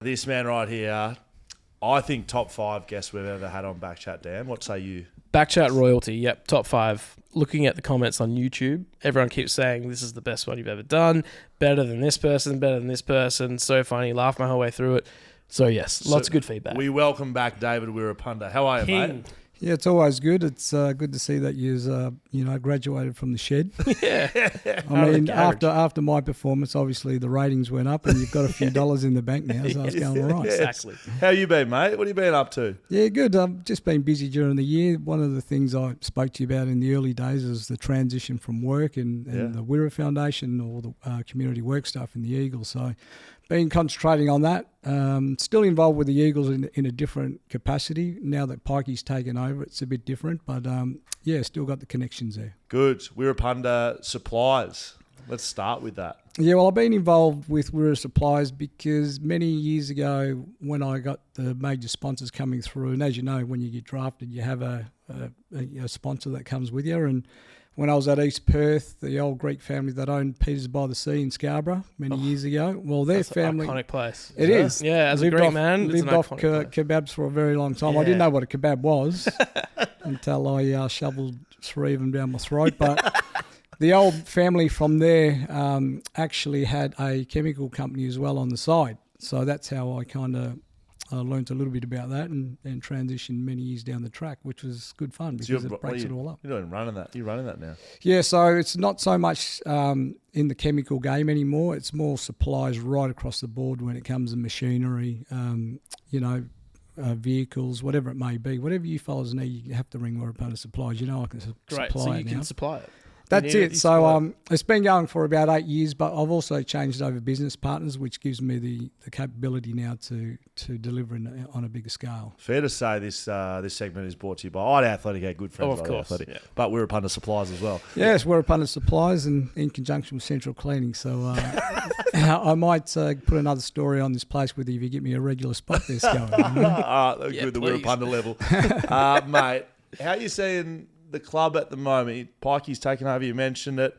This man right here, I think top 5 guests we've ever had on BackChat, Dan. What say you? BackChat royalty, yep, top 5. Looking at the comments on YouTube, everyone keeps saying this is the best one you've ever done, better than this person, so funny, laugh my whole way through it. So yes, lots of good feedback. We welcome back David Wirrapanda. How are you, mate? Yeah, it's always good. It's good to see that you've graduated from the shed. Yeah. I mean, after my performance, obviously the ratings went up and you've got a few dollars in the bank now, so it's going all right. Exactly. How you been, mate? What have you been up to? Yeah, good. I've just been busy during the year. One of the things I spoke to you about in the early days is the transition from work and the Wirra Foundation or the community work stuff in the Eagles. So been concentrating on that. Still involved with the Eagles in a different capacity. Now that Pikey's taken over, it's a bit different. But, still got the connections there. Good. Wirrapanda Supplies. Let's start with that. Yeah, well, I've been involved with Wirra Supplies because many years ago when I got the major sponsors coming through, and as you know, when you get drafted, you have a sponsor that comes with you. And when I was at East Perth, the old Greek family that owned Peters by the Sea in Scarborough many years ago, well, their family... An iconic place. It is. Yeah, as a Greek man, lived off kebabs for a very long time. Yeah. I didn't know what a kebab was until I shoveled 3 of them down my throat. But the old family from there actually had a chemical company as well on the side. So that's how I kind of... I learned a little bit about that and transitioned many years down the track, which was good fun because it breaks it all up. You're not running that. You're running that now. Yeah, so it's not so much in the chemical game anymore. It's more supplies right across the board when it comes to machinery, vehicles, whatever it may be. Whatever you fellas need, you have to ring Wirrapanda Supplies. You know I can supply it now. So you can supply it. That's it. So it's been going for about 8 years, but I've also changed over business partners, which gives me the capability now to deliver on a bigger scale. Fair to say this segment is brought to you by IDA Athletic, our good friends. Of course, Athletic, but Wirrapanda Supplies as well. Yes, Wirrapanda Supplies and in conjunction with Central Cleaning. So I might put another story on this place with you if you get me a regular spot there, Scott. All right, good, the Wirrapanda level. Mate, how are you seeing the club at the moment? Pikey's taken over, you mentioned it.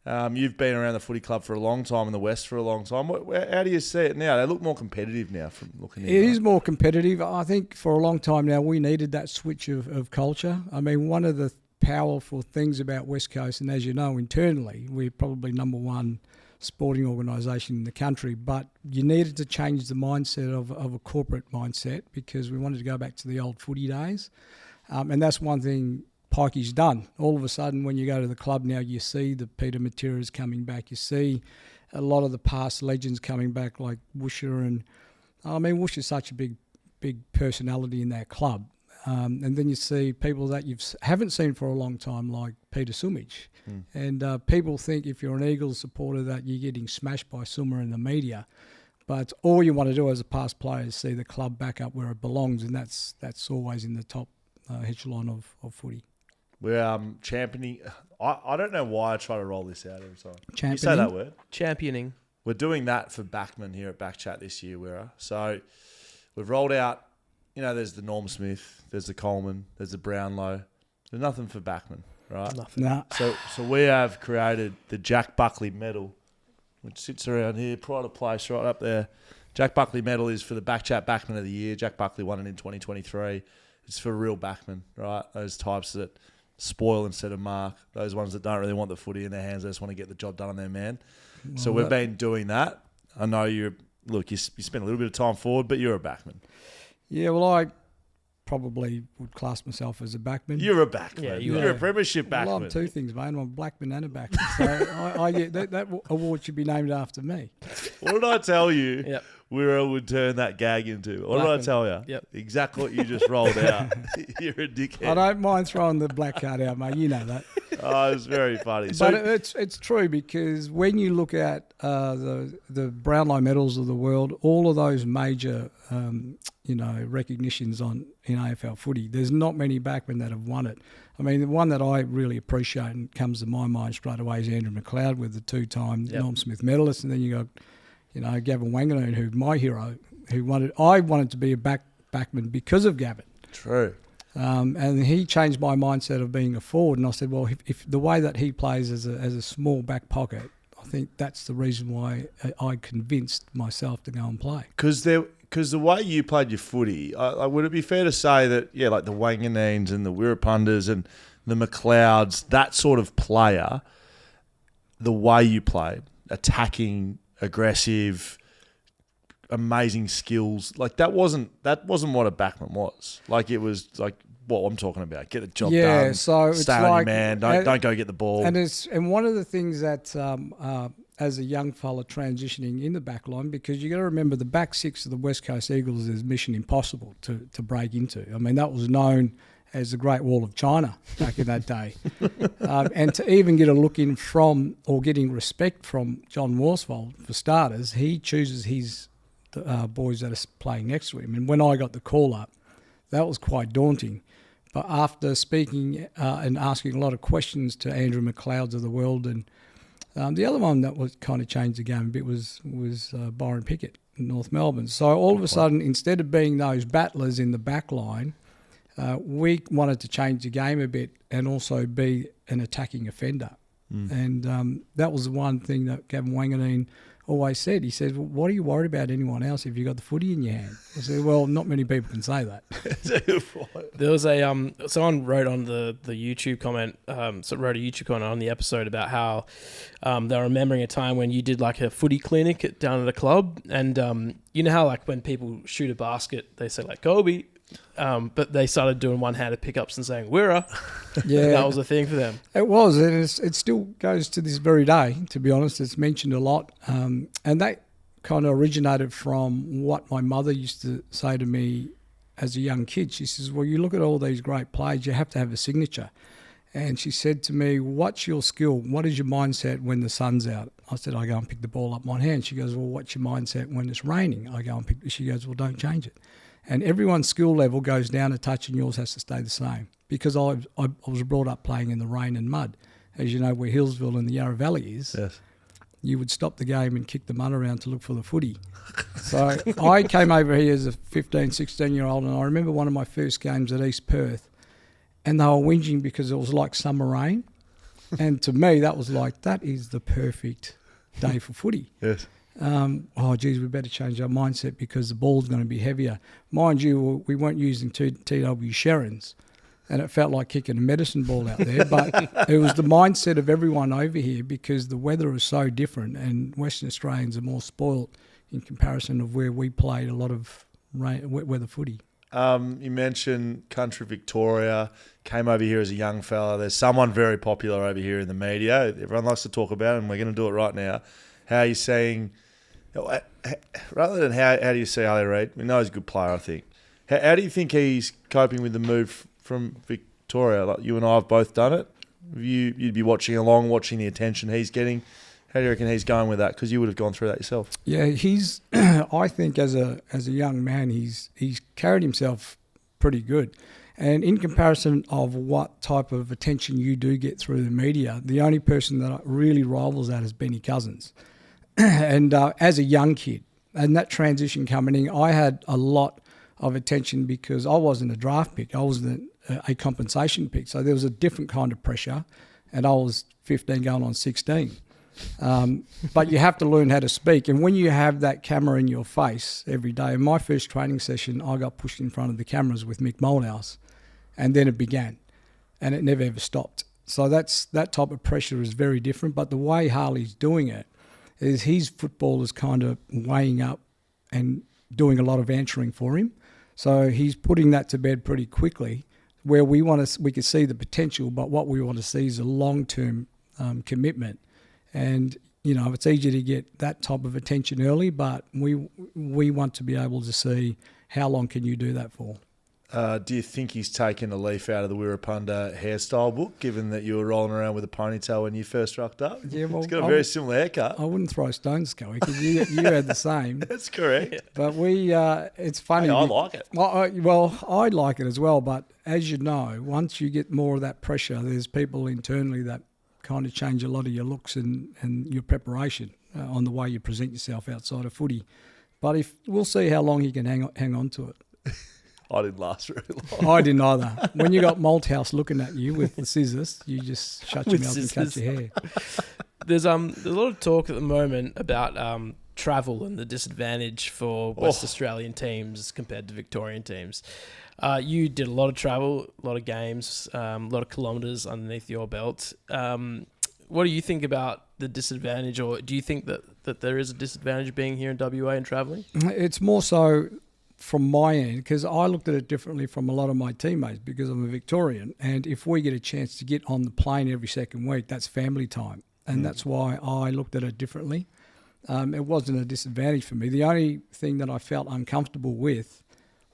You've been around the footy club for a long time in the West for a long time. How do you see it now? They look more competitive now from looking in. It is more competitive. I think for a long time now we needed that switch of culture. I mean, one of the powerful things about West Coast, and as you know, internally, we're probably number one sporting organisation in the country, but you needed to change the mindset of a corporate mindset because we wanted to go back to the old footy days. And that's one thing Pikey's done. All of a sudden, when you go to the club now, you see the Peter Materas coming back. You see a lot of the past legends coming back, like Woosha. And I mean, Woosha's such a big personality in that club. And then you see people that you haven't seen for a long time, like Peter Sumich. And people think if you're an Eagles supporter that you're getting smashed by Summer in the media. But all you want to do as a past player is see the club back up where it belongs, and that's always in the top echelon of footy. We're championing. I don't know why I try to roll this out every time. Championing? You say that word? Championing. We're doing that for Backman here at BackChat this year, Wirra. So we've rolled out, there's the Norm Smith, there's the Coleman, there's the Brownlow. There's nothing for Backman, right? Nothing. Nah. So we have created the Jack Buckley medal, which sits around here, pride of place right up there. Jack Buckley medal is for the BackChat Backman of the Year. Jack Buckley won it in 2023. It's for real backmen, right? Those types that spoil instead of mark. Those ones that don't really want the footy in their hands. They just want to get the job done on their man. Well, so we've been doing that. I know you spent a little bit of time forward, but you're a backman. Yeah, well, I probably would class myself as a backman. You're a backman. Yeah, you're a premiership backman. Well, I'm two things, mate. I'm a blackman and a backman. So that award should be named after me. What did I tell you? Yep. Wirra would turn that gag into. What did I tell you? Yep. Exactly what you just rolled out. You're a dickhead. I don't mind throwing the black card out, mate. You know that. Oh, it's very funny. But it's true because when you look at the Brownlow medals of the world, all of those major recognitions in AFL footy, there's not many backmen that have won it. I mean, the one that I really appreciate and comes to my mind straight away is Andrew McLeod with the 2-time Norm Smith medalist, and then you got Gavin Wanganeen, who's my hero, I wanted to be a backman because of Gavin. True. And he changed my mindset of being a forward, and I said, well, if the way that he plays as a small back pocket, I think that's the reason why I convinced myself to go and play. Because because the way you played your footy, would it be fair to say that, like the Wanganines and the Wirrapandas and the McLeods, that sort of player, the way you played, attacking, aggressive, amazing skills, like that wasn't what a backman was. Like it was like what I'm talking about. Get the job done. So it's stay on like, your man. Don't go get the ball. And one of the things that as a young fella transitioning in the back line, because you got to remember the back six of the West Coast Eagles is mission impossible to break into. I mean, that was known as the Great Wall of China back in that day. And to even get a look in from, or getting respect from John Worsfold, for starters, he chooses his boys that are playing next to him. And when I got the call up, that was quite daunting. But after speaking and asking a lot of questions to Andrew McLeods of the world, and the other one that was kind of changed the game a bit was Byron Pickett in North Melbourne. So all of a sudden, instead of being those battlers in the back line, we wanted to change the game a bit and also be an attacking offender. And that was the one thing that Gavin Wanganine always said. He said, well, what are you worried about anyone else if you've got the footy in your hand? I said, well, not many people can say that. There was a someone wrote on the YouTube comment, wrote a YouTube comment on the episode about how they were remembering a time when you did like a footy clinic down at a club, and you know how like when people shoot a basket, they say like Kobe, but they started doing one-handed pickups and saying Wirra. Yeah, that was a thing for them. It was, and it still goes to this very day. To be honest, it's mentioned a lot, and that kind of originated from what my mother used to say to me as a young kid. She says, well, you look at all these great players, you have to have a signature. And she said to me, what's your skill? What is your mindset when the sun's out? I said, I go and pick the ball up my hand. She goes, well, what's your mindset when it's raining? I go and pick. She goes, well, don't change it. And everyone's skill level goes down a touch and yours has to stay the same. Because I was brought up playing in the rain and mud. As you know, where Hillsville and the Yarra Valley is, yes, you would stop the game and kick the mud around to look for the footy. So I came over here as a 15, 16-year-old, and I remember one of my first games at East Perth, and they were whinging because it was like summer rain. And to me, that was like, that is the perfect day for footy. Yes. Oh, geez, we better change our mindset because the ball's going to be heavier. Mind you, we weren't using TW Sharons, and it felt like kicking a medicine ball out there. But it was the mindset of everyone over here because the weather is so different, and Western Australians are more spoilt in comparison of where we played a lot of wet weather footy. You mentioned Country Victoria, came over here as a young fella. There's someone very popular over here in the media. Everyone likes to talk about it, and we're going to do it right now. How are you seeing... Rather than how do you see Harley Reid? We know he's a good player, I think. How do you think he's coping with the move from Victoria? Like you and I have both done it. You'd be watching along, watching the attention he's getting. How do you reckon he's going with that? Because you would have gone through that yourself. Yeah, he's. I think as a young man, he's carried himself pretty good. And in comparison of what type of attention you do get through the media, the only person that really rivals that is Benny Cousins. And as a young kid, and that transition coming in, I had a lot of attention because I wasn't a draft pick. I was a compensation pick. So there was a different kind of pressure, and I was 15 going on 16. But you have to learn how to speak. And when you have that camera in your face every day, in my first training session, I got pushed in front of the cameras with Mick Moldhouse, and then it began, and it never ever stopped. So that type of pressure is very different. But the way Harley's doing it, is his football is kind of weighing up and doing a lot of answering for him. So he's putting that to bed pretty quickly, where we could see the potential, but what we want to see is a long-term commitment. And, you know, it's easy to get that type of attention early, but we want to be able to see how long can you do that for. Do you think he's taken a leaf out of the Wirrapanda hairstyle book, given that you were rolling around with a ponytail when you first rocked up? Yeah, well, he's got a very similar haircut. I wouldn't throw stones, Scully, because you had the same. That's correct. But it's funny. Hey, I like it. Well, I like it as well, but as you know, once you get more of that pressure, there's people internally that kind of change a lot of your looks and your preparation on the way you present yourself outside of footy. But we'll see how long he can hang on to it. I didn't last very long. I didn't either. When you got Malthouse looking at you with the scissors, you just shut your mouth and cut your hair. There's a lot of talk at the moment about travel and the disadvantage for West Australian teams compared to Victorian teams. You did a lot of travel, a lot of games, a lot of kilometres underneath your belt. What do you think about the disadvantage, or do you think that there is a disadvantage being here in WA and travelling? It's more so from my end, because I looked at it differently from a lot of my teammates because I'm a Victorian, and if we get a chance to get on the plane every second week, that's family time, and that's why I looked at it differently. It wasn't a disadvantage for me. The only thing that I felt uncomfortable with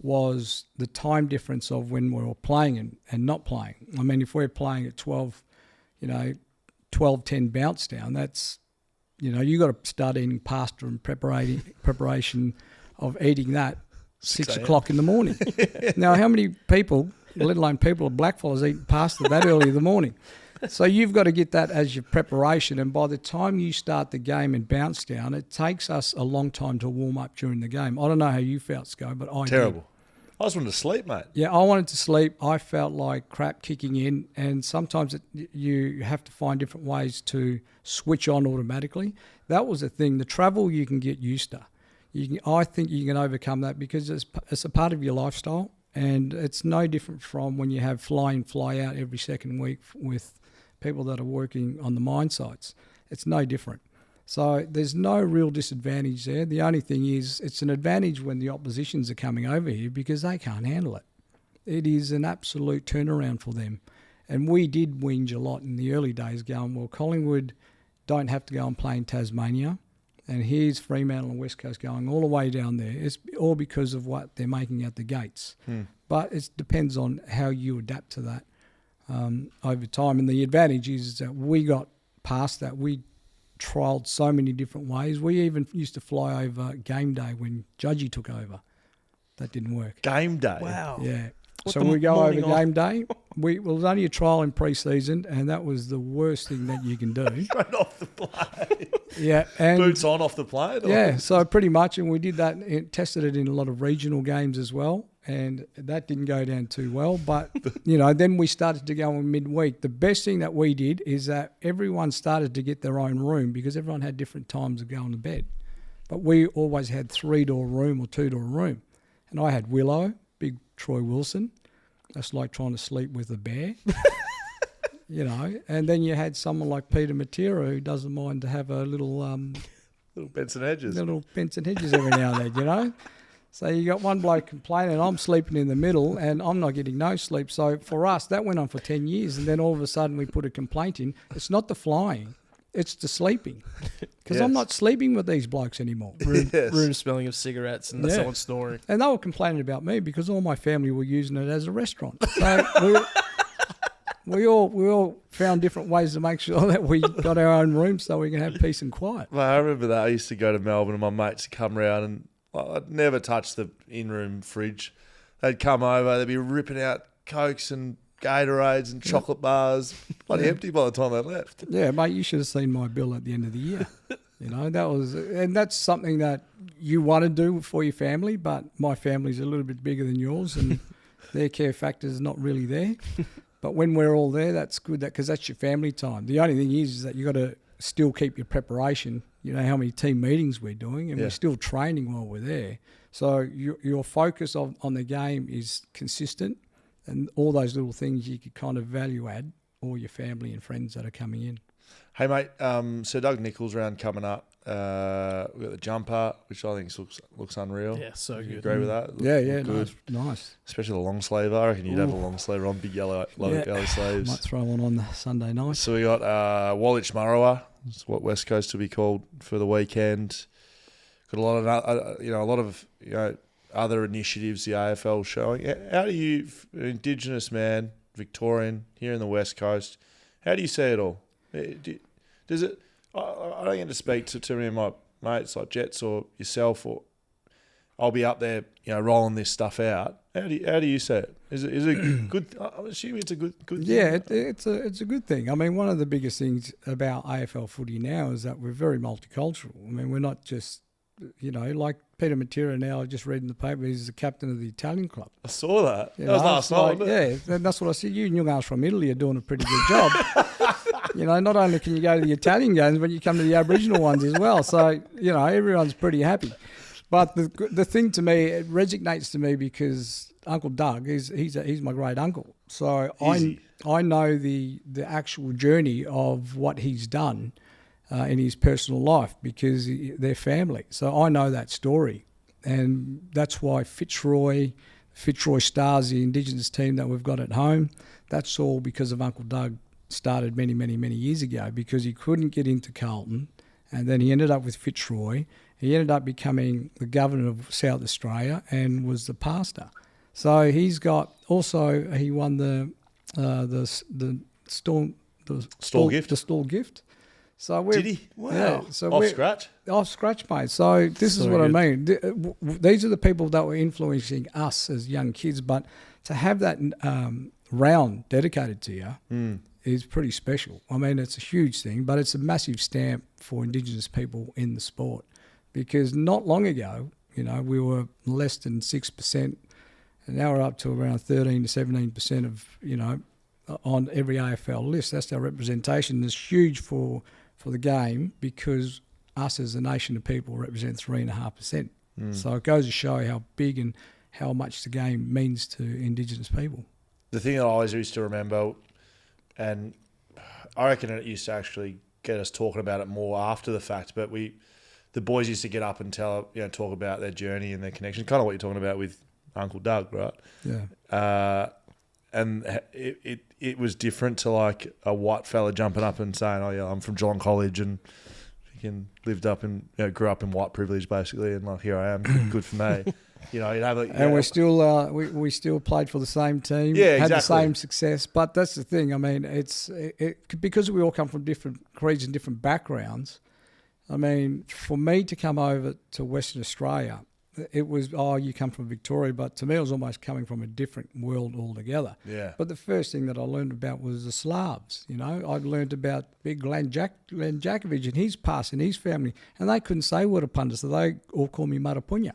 was the time difference of when we were playing and not playing. I mean, if we're playing at 12-10 bounce down, that's, you got to start eating pasta and preparation of eating that 6 o'clock in the morning. Now, how many people, let alone people of blackfellas, eat pasta that early in the morning? So you've got to get that as your preparation, and by the time you start the game and bounce down, it takes us a long time to warm up during the game. I don't know how you felt, Sco, but I Terrible. did. I just wanted to sleep, mate. Yeah, I wanted to sleep. I felt like crap kicking in, and sometimes you have to find different ways to switch on automatically. That was the thing. The travel you can get used to. I think you can overcome that because it's a part of your lifestyle, and it's no different from when you have fly in, fly out every second week with people that are working on the mine sites. It's no different. So there's no real disadvantage there. The only thing is it's an advantage when the oppositions are coming over here because they can't handle it. It is an absolute turnaround for them. And we did whinge a lot in the early days going, well, Collingwood don't have to go and play in Tasmania. And here's Fremantle and West Coast going all the way down there. It's all because of what they're making at the gates. But it depends on how you adapt to that over time. And the advantage is that we got past that. We trialled so many different ways. We even used to fly over game day when Judgy took over. That didn't work. Game day? Wow. Yeah. So we go over game day. It was only a trial in pre-season, and that was the worst thing that you can do. Straight off the plane. Yeah. And boots on off the plane? Or? Yeah, so pretty much, and we did that, and tested it in a lot of regional games as well, and that didn't go down too well. But, then we started to go in midweek. The best thing that we did is that everyone started to get their own room because everyone had different times of going to bed. But we always had 3-door room or 2-door room. And I had Willow, big Troy Wilson. That's like trying to sleep with a bear. And then you had someone like Peter Matera who doesn't mind to have a little... little Benson Hedges. Little Benson Hedges every now and then, So you got one bloke complaining, I'm sleeping in the middle and I'm not getting no sleep. So for us, that went on for 10 years. And then all of a sudden we put a complaint in. It's not the flying, it's the sleeping. Because I'm not sleeping with these blokes anymore. Room smelling of cigarettes and someone snoring. And they were complaining about me because all my family were using it as a restaurant. So we all found different ways to make sure that we got our own room so we can have peace and quiet. Mate, I remember that. I used to go to Melbourne and my mates would come round and I'd never touch the in-room fridge. They'd come over, they'd be ripping out Cokes and Gatorades and chocolate bars. Bloody empty by the time they left. Yeah, mate, you should have seen my bill at the end of the year. That's something that you want to do for your family, but my family's a little bit bigger than yours and their care factor is not really there. But when we're all there, that's good because that's your family time. The only thing is that you got to still keep your preparation. You know how many team meetings we're doing and we're still training while we're there. So your focus on the game is consistent and all those little things you could kind of value add all your family and friends that are coming in. Hey, mate, Sir Doug Nicholls round coming up. We've got the jumper, which I think looks unreal. Yeah, so good. You agree with that? Yeah, good. Nice. Especially the long sleeve. I reckon you'd have a long sleeve on, big yellow sleeves. Might throw one on the Sunday night. So we got Woolwich Murrowa. That's what West Coast will be called for the weekend. Got a lot of other initiatives the AFL showing. How do you, Indigenous man, Victorian here in the West Coast, how do you see it all? Does it? I don't get to speak to too many of my mates like Jets or yourself, or I'll be up there, rolling this stuff out. How do you see it? Is it good? I'm assuming it's a good thing. Yeah, it's a good thing. I mean, one of the biggest things about AFL footy now is that we're very multicultural. I mean, we're not just like Peter Matera now. I just read in the paper he's the captain of the Italian club. I saw that. That was last night. Yeah, and that's what I said. You young guys from Italy are doing a pretty good job. You know, not only can you go to the Italian games, but you come to the Aboriginal ones as well. So, you know, everyone's pretty happy. But the thing to me, it resonates to me because Uncle Doug, he's my great uncle. So I know the actual journey of what he's done in his personal life because they're family. So I know that story. And that's why Fitzroy Stars, the Indigenous team that we've got at home, that's all because of Uncle Doug. Started many, many, many years ago because he couldn't get into Carlton, and then he ended up with Fitzroy. He ended up becoming the governor of South Australia and was the pastor. So he's got also he won the Stall gift. The Stall gift. So did he? Wow. Yeah, so off scratch? Off scratch, mate. So this is what I mean. These are the people that were influencing us as young kids, but to have that round dedicated to you is pretty special. I mean, it's a huge thing, but it's a massive stamp for Indigenous people in the sport because not long ago, you know, we were less than 6%, and now we're up to around 13 to 17% of, you know, on every AFL list. That's our representation. It's huge for the game because us as a nation of people represent 3.5%. So it goes to show how big and how much the game means to Indigenous people. The thing that I always used to remember, and I reckon it used to actually get us talking about it more after the fact, but the boys used to get up and talk about their journey and their connection, kind of what you're talking about with Uncle Doug, right? Yeah. And it was different to like a white fella jumping up and saying, "Oh yeah, I'm from Geelong College and lived up in, grew up in white privilege basically, and like here I am, good for me." You know, you'd have and we're still we still played for the same team, had the same success. But that's the thing. I mean, it's because we all come from different creeds and different backgrounds. I mean, for me to come over to Western Australia, it was, you come from Victoria, but to me it was almost coming from a different world altogether. Yeah. But the first thing that I learned about was the Slavs. You know, I learned about big Glenn Jakovic and his past and his family, and they couldn't say Wirrapanda, so they all call me Marapunya.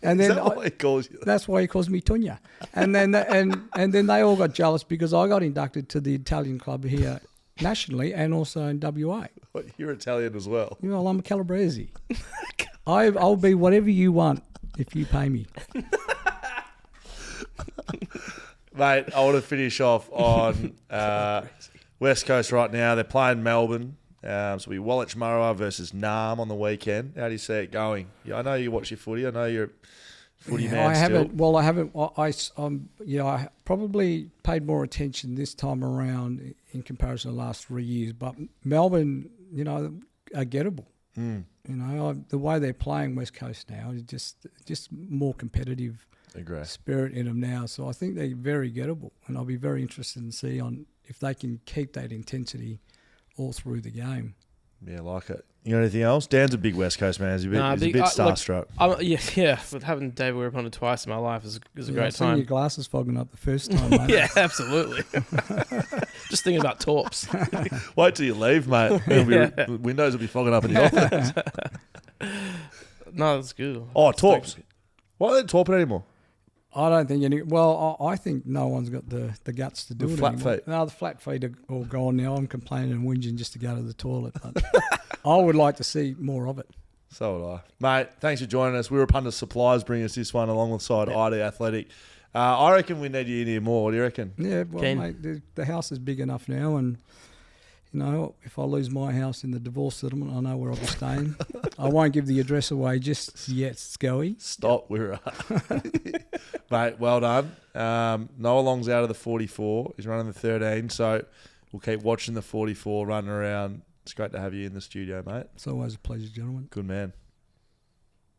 And then is that why he calls you that? That's why he calls me Tunya. And then and then they all got jealous because I got inducted to the Italian club here nationally and also in WA. What, you're Italian as well? You know, I'm a Calabrese. I'll be whatever you want if you pay me. Mate, I want to finish off on West Coast right now. They're playing Melbourne. So it'll be Wollongong versus Narm on the weekend. How do you see it going? Yeah, I know you watch your footy. I know you're a footy man still. I haven't. I probably paid more attention this time around in comparison to the last 3 years. But Melbourne, you know, are gettable. You know, the way they're playing West Coast now is just more competitive spirit in them now. So I think they're very gettable, and I'll be very interested in see on if they can keep that intensity all through the game. Yeah, like it. You got anything else? Dan's a big West Coast man. He's a bit starstruck. Yeah. But having David Wirrpanda twice in my life is a great I've seen time. your glasses fogging up the first time, mate. Yeah, absolutely. Just thinking about torps. Wait till you leave, mate. The windows will be fogging up in the office. No, that's good. Oh, torps. Why aren't they torping anymore? I don't think any. Well, I think no one's got the guts to do it. Flat anymore. feet. No, the flat feet are all gone now. I'm complaining and whinging just to go to the toilet. But I would like to see more of it. So would I. Mate, thanks for joining us. Wirrapanda Supplies bring us this one alongside ID Athletic. I reckon we need you in here more. What do you reckon? Yeah, well, mate, the house is big enough now, and you know, if I lose my house in the divorce settlement, I know where I'll be staying. I won't give the address away just yet, Scoey. Stop, Wirra. Mate, well done. Noah Long's out of the 44. He's running the 13, so we'll keep watching the 44 running around. It's great to have you in the studio, mate. It's always a pleasure, gentlemen. Good man.